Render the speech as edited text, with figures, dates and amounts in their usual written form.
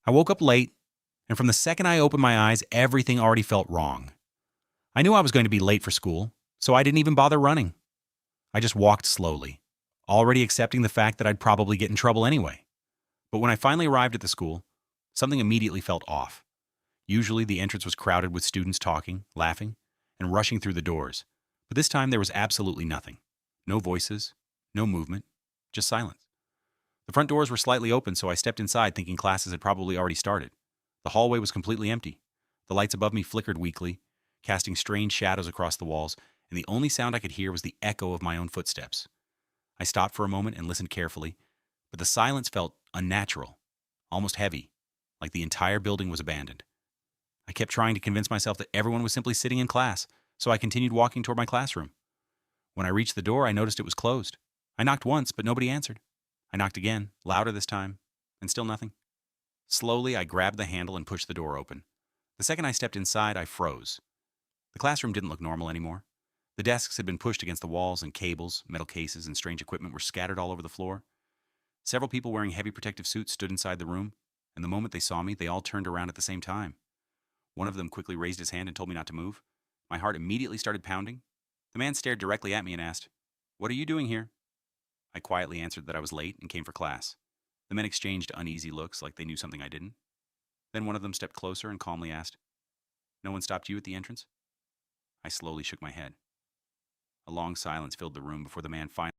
I woke up late, and from the second I opened my eyes, everything already felt wrong. I knew I was going to be late for school, so I didn't even bother running. I just walked slowly, already accepting the fact that I'd probably get in trouble anyway. But when I finally arrived at the school, something immediately felt off. Usually, the entrance was crowded with students talking, laughing, and rushing through the doors. But this time, there was absolutely nothing. No voices, no movement, just silence. The front doors were slightly open, so I stepped inside thinking classes had probably already started. The hallway was completely empty. The lights above me flickered weakly, casting strange shadows across the walls, and the only sound I could hear was the echo of my own footsteps. I stopped for a moment and listened carefully, but the silence felt unnatural, almost heavy, like the entire building was abandoned. I kept trying to convince myself that everyone was simply sitting in class, so I continued walking toward my classroom. When I reached the door, I noticed it was closed. I knocked once, but nobody answered. I knocked again, louder this time, and still nothing. Slowly, I grabbed the handle and pushed the door open. The second I stepped inside, I froze. The classroom didn't look normal anymore. The desks had been pushed against the walls, and cables, metal cases, and strange equipment were scattered all over the floor. Several people wearing heavy protective suits stood inside the room, and the moment they saw me, they all turned around at the same time. One of them quickly raised his hand and told me not to move. My heart immediately started pounding. The man stared directly at me and asked, "What are you doing here?" I quietly answered that I was late and came for class. The men exchanged uneasy looks like they knew something I didn't. Then one of them stepped closer and calmly asked, "No one stopped you at the entrance?" I slowly shook my head. A long silence filled the room before the man finally